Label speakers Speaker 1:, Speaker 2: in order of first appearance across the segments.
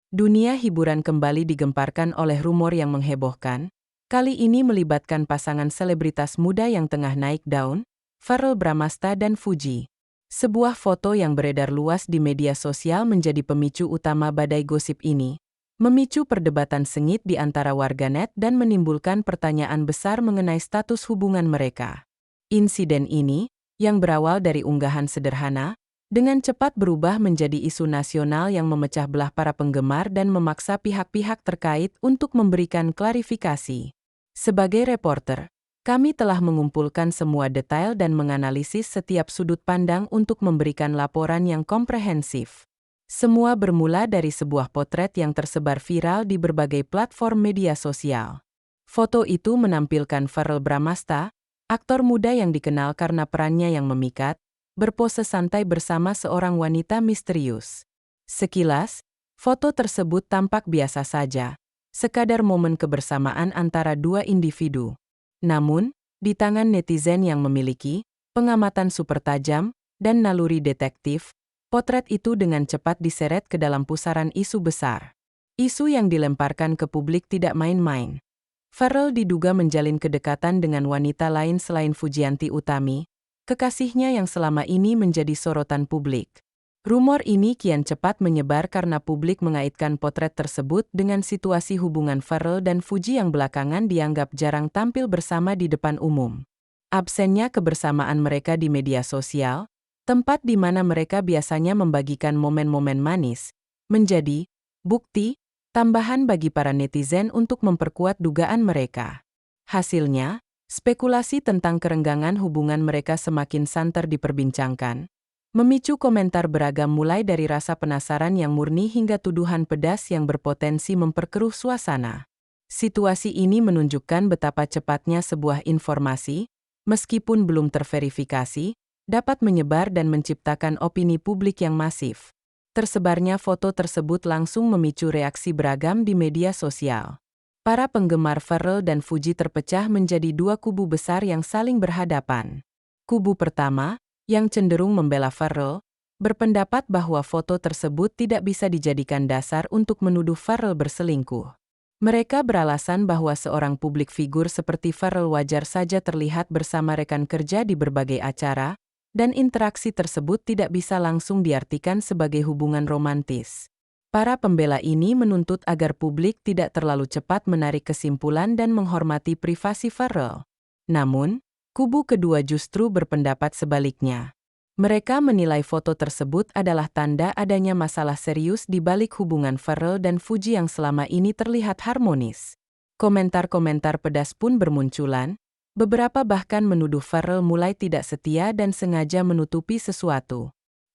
Speaker 1: Dunia hiburan kembali digemparkan oleh rumor yang menghebohkan. Kali ini melibatkan pasangan selebritas muda yang tengah naik daun, Verrell Bramasta dan Fuji. Sebuah foto yang beredar luas di media sosial menjadi pemicu utama badai gosip ini, memicu perdebatan sengit di antara warganet dan menimbulkan pertanyaan besar mengenai status hubungan mereka. Insiden ini, yang berawal dari unggahan sederhana, dengan cepat berubah menjadi isu nasional yang memecah belah para penggemar dan memaksa pihak-pihak terkait untuk memberikan klarifikasi. Sebagai reporter, kami telah mengumpulkan semua detail dan menganalisis setiap sudut pandang untuk memberikan laporan yang komprehensif. Semua bermula dari sebuah potret yang tersebar viral di berbagai platform media sosial. Foto itu menampilkan Verrell Bramasta, aktor muda yang dikenal karena perannya yang memikat, berpose santai bersama seorang wanita misterius. Sekilas, foto tersebut tampak biasa saja, sekadar momen kebersamaan antara dua individu. Namun, di tangan netizen yang memiliki pengamatan super tajam dan naluri detektif, potret itu dengan cepat diseret ke dalam pusaran isu besar. Isu yang dilemparkan ke publik tidak main-main. Verrell diduga menjalin kedekatan dengan wanita lain selain Fujianti Utami, kekasihnya yang selama ini menjadi sorotan publik. Rumor ini kian cepat menyebar karena publik mengaitkan potret tersebut dengan situasi hubungan Verrell dan Fuji yang belakangan dianggap jarang tampil bersama di depan umum. Absennya kebersamaan mereka di media sosial, tempat di mana mereka biasanya membagikan momen-momen manis, menjadi bukti tambahan bagi para netizen untuk memperkuat dugaan mereka. Hasilnya, spekulasi tentang kerenggangan hubungan mereka semakin santer diperbincangkan, memicu komentar beragam mulai dari rasa penasaran yang murni hingga tuduhan pedas yang berpotensi memperkeruh suasana. Situasi ini menunjukkan betapa cepatnya sebuah informasi, meskipun belum terverifikasi, dapat menyebar dan menciptakan opini publik yang masif. Tersebarnya foto tersebut langsung memicu reaksi beragam di media sosial. Para penggemar Verrell dan Fuji terpecah menjadi dua kubu besar yang saling berhadapan. Kubu pertama, yang cenderung membela Verrell, berpendapat bahwa foto tersebut tidak bisa dijadikan dasar untuk menuduh Verrell berselingkuh. Mereka beralasan bahwa seorang publik figur seperti Verrell wajar saja terlihat bersama rekan kerja di berbagai acara, dan interaksi tersebut tidak bisa langsung diartikan sebagai hubungan romantis. Para pembela ini menuntut agar publik tidak terlalu cepat menarik kesimpulan dan menghormati privasi Verrell. Namun, kubu kedua justru berpendapat sebaliknya. Mereka menilai foto tersebut adalah tanda adanya masalah serius di balik hubungan Verrell dan Fuji yang selama ini terlihat harmonis. Komentar-komentar pedas pun bermunculan, beberapa bahkan menuduh Verrell mulai tidak setia dan sengaja menutupi sesuatu.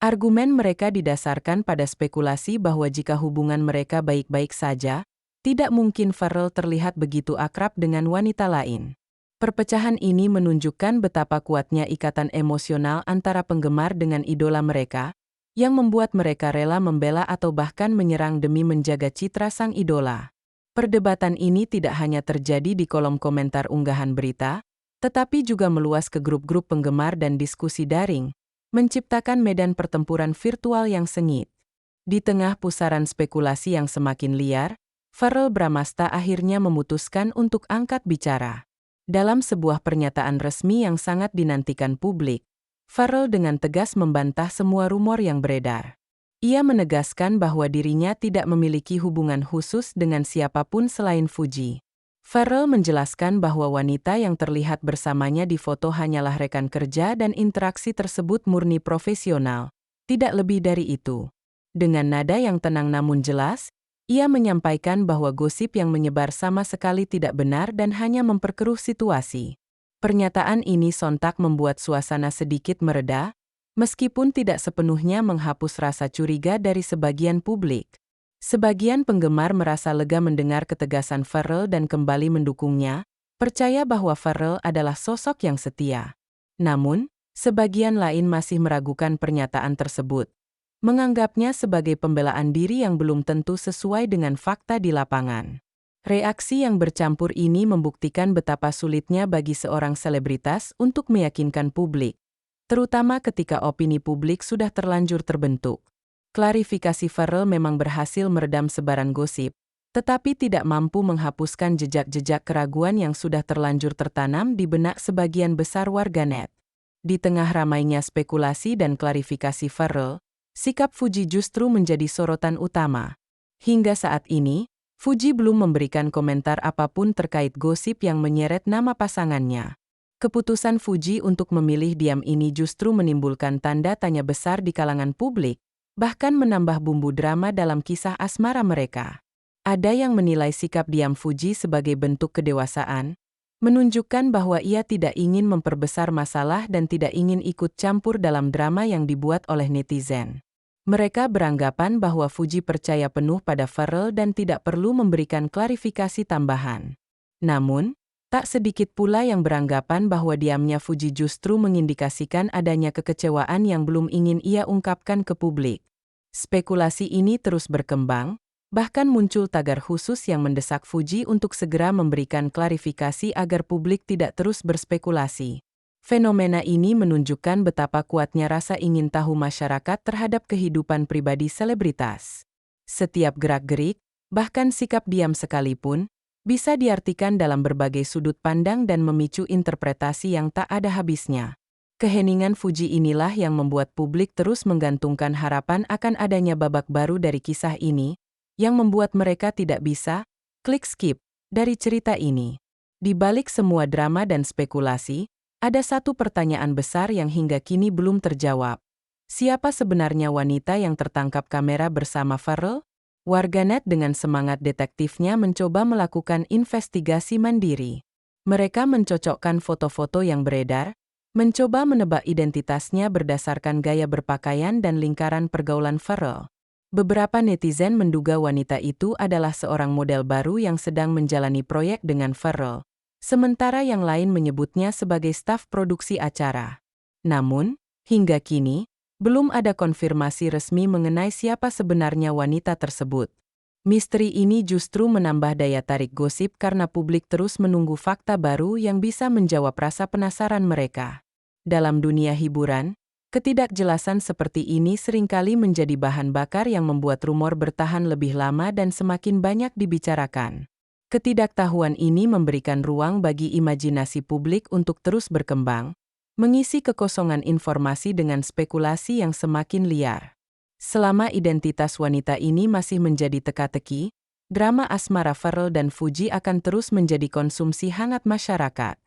Speaker 1: Argumen mereka didasarkan pada spekulasi bahwa jika hubungan mereka baik-baik saja, tidak mungkin Verrell terlihat begitu akrab dengan wanita lain. Perpecahan ini menunjukkan betapa kuatnya ikatan emosional antara penggemar dengan idola mereka, yang membuat mereka rela membela atau bahkan menyerang demi menjaga citra sang idola. Perdebatan ini tidak hanya terjadi di kolom komentar unggahan berita, tetapi juga meluas ke grup-grup penggemar dan diskusi daring, menciptakan medan pertempuran virtual yang sengit. Di tengah pusaran spekulasi yang semakin liar, Verrell Bramasta akhirnya memutuskan untuk angkat bicara. Dalam sebuah pernyataan resmi yang sangat dinantikan publik, Verrell dengan tegas membantah semua rumor yang beredar. Ia menegaskan bahwa dirinya tidak memiliki hubungan khusus dengan siapapun selain Fuji. Verrell menjelaskan bahwa wanita yang terlihat bersamanya di foto hanyalah rekan kerja dan interaksi tersebut murni profesional, tidak lebih dari itu. Dengan nada yang tenang namun jelas, ia menyampaikan bahwa gosip yang menyebar sama sekali tidak benar dan hanya memperkeruh situasi. Pernyataan ini sontak membuat suasana sedikit mereda, meskipun tidak sepenuhnya menghapus rasa curiga dari sebagian publik. Sebagian penggemar merasa lega mendengar ketegasan Verrell dan kembali mendukungnya, percaya bahwa Verrell adalah sosok yang setia. Namun, sebagian lain masih meragukan pernyataan tersebut, menganggapnya sebagai pembelaan diri yang belum tentu sesuai dengan fakta di lapangan. Reaksi yang bercampur ini membuktikan betapa sulitnya bagi seorang selebritas untuk meyakinkan publik, terutama ketika opini publik sudah terlanjur terbentuk. Klarifikasi Farrell memang berhasil meredam sebaran gosip, tetapi tidak mampu menghapuskan jejak-jejak keraguan yang sudah terlanjur tertanam di benak sebagian besar warganet. Di tengah ramainya spekulasi dan klarifikasi Farrell, sikap Fuji justru menjadi sorotan utama. Hingga saat ini, Fuji belum memberikan komentar apapun terkait gosip yang menyeret nama pasangannya. Keputusan Fuji untuk memilih diam ini justru menimbulkan tanda tanya besar di kalangan publik, bahkan menambah bumbu drama dalam kisah asmara mereka. Ada yang menilai sikap diam Fuji sebagai bentuk kedewasaan, menunjukkan bahwa ia tidak ingin memperbesar masalah dan tidak ingin ikut campur dalam drama yang dibuat oleh netizen. Mereka beranggapan bahwa Fuji percaya penuh pada Farrell dan tidak perlu memberikan klarifikasi tambahan. Namun, tak sedikit pula yang beranggapan bahwa diamnya Fuji justru mengindikasikan adanya kekecewaan yang belum ingin ia ungkapkan ke publik. Spekulasi ini terus berkembang, bahkan muncul tagar khusus yang mendesak Fuji untuk segera memberikan klarifikasi agar publik tidak terus berspekulasi. Fenomena ini menunjukkan betapa kuatnya rasa ingin tahu masyarakat terhadap kehidupan pribadi selebritas. Setiap gerak-gerik, bahkan sikap diam sekalipun, bisa diartikan dalam berbagai sudut pandang dan memicu interpretasi yang tak ada habisnya. Keheningan Fuji inilah yang membuat publik terus menggantungkan harapan akan adanya babak baru dari kisah ini, yang membuat mereka tidak bisa klik skip dari cerita ini. Di balik semua drama dan spekulasi, ada satu pertanyaan besar yang hingga kini belum terjawab. Siapa sebenarnya wanita yang tertangkap kamera bersama Farrell? Warganet dengan semangat detektifnya mencoba melakukan investigasi mandiri. Mereka mencocokkan foto-foto yang beredar, mencoba menebak identitasnya berdasarkan gaya berpakaian dan lingkaran pergaulan Farrell. Beberapa netizen menduga wanita itu adalah seorang model baru yang sedang menjalani proyek dengan Farrell, sementara yang lain menyebutnya sebagai staf produksi acara. Namun, hingga kini, belum ada konfirmasi resmi mengenai siapa sebenarnya wanita tersebut. Misteri ini justru menambah daya tarik gosip karena publik terus menunggu fakta baru yang bisa menjawab rasa penasaran mereka. Dalam dunia hiburan, ketidakjelasan seperti ini seringkali menjadi bahan bakar yang membuat rumor bertahan lebih lama dan semakin banyak dibicarakan. Ketidaktahuan ini memberikan ruang bagi imajinasi publik untuk terus berkembang, mengisi kekosongan informasi dengan spekulasi yang semakin liar. Selama identitas wanita ini masih menjadi teka-teki, drama asmara Farrell dan Fuji akan terus menjadi konsumsi hangat masyarakat.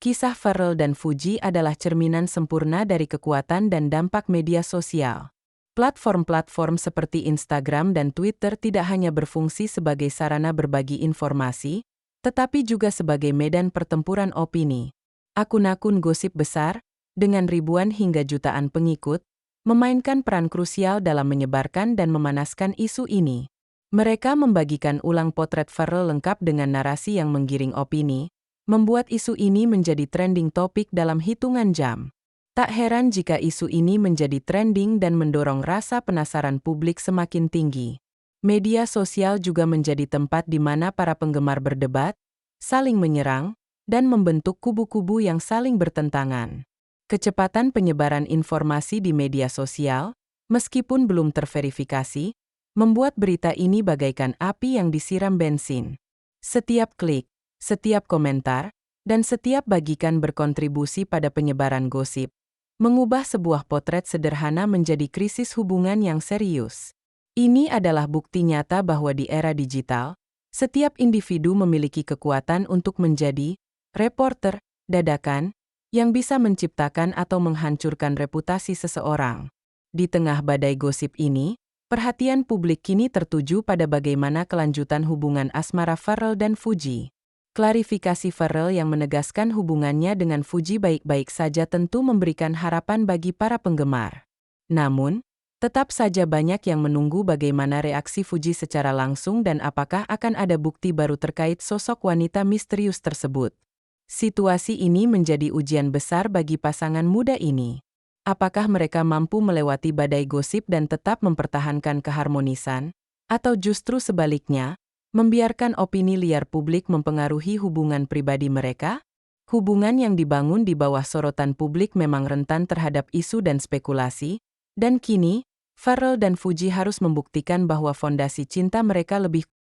Speaker 1: Kisah Farrell dan Fuji adalah cerminan sempurna dari kekuatan dan dampak media sosial. Platform-platform seperti Instagram dan Twitter tidak hanya berfungsi sebagai sarana berbagi informasi, tetapi juga sebagai medan pertempuran opini. Akun-akun gosip besar, dengan ribuan hingga jutaan pengikut, memainkan peran krusial dalam menyebarkan dan memanaskan isu ini. Mereka membagikan ulang potret Farrell lengkap dengan narasi yang menggiring opini, membuat isu ini menjadi trending topik dalam hitungan jam. Tak heran jika isu ini menjadi trending dan mendorong rasa penasaran publik semakin tinggi. Media sosial juga menjadi tempat di mana para penggemar berdebat, saling menyerang, dan membentuk kubu-kubu yang saling bertentangan. Kecepatan penyebaran informasi di media sosial, meskipun belum terverifikasi, membuat berita ini bagaikan api yang disiram bensin. Setiap klik, setiap komentar, dan setiap bagikan berkontribusi pada penyebaran gosip, mengubah sebuah potret sederhana menjadi krisis hubungan yang serius. Ini adalah bukti nyata bahwa di era digital, setiap individu memiliki kekuatan untuk menjadi reporter dadakan yang bisa menciptakan atau menghancurkan reputasi seseorang. Di tengah badai gosip ini, perhatian publik kini tertuju pada bagaimana kelanjutan hubungan asmara Farrell dan Fuji. Klarifikasi Farrell yang menegaskan hubungannya dengan Fuji baik-baik saja tentu memberikan harapan bagi para penggemar. Namun, tetap saja banyak yang menunggu bagaimana reaksi Fuji secara langsung dan apakah akan ada bukti baru terkait sosok wanita misterius tersebut. Situasi ini menjadi ujian besar bagi pasangan muda ini. Apakah mereka mampu melewati badai gosip dan tetap mempertahankan keharmonisan, atau justru sebaliknya, membiarkan opini liar publik mempengaruhi hubungan pribadi mereka? Hubungan yang dibangun di bawah sorotan publik memang rentan terhadap isu dan spekulasi, dan kini, Pharrell dan Fuji harus membuktikan bahwa fondasi cinta mereka lebih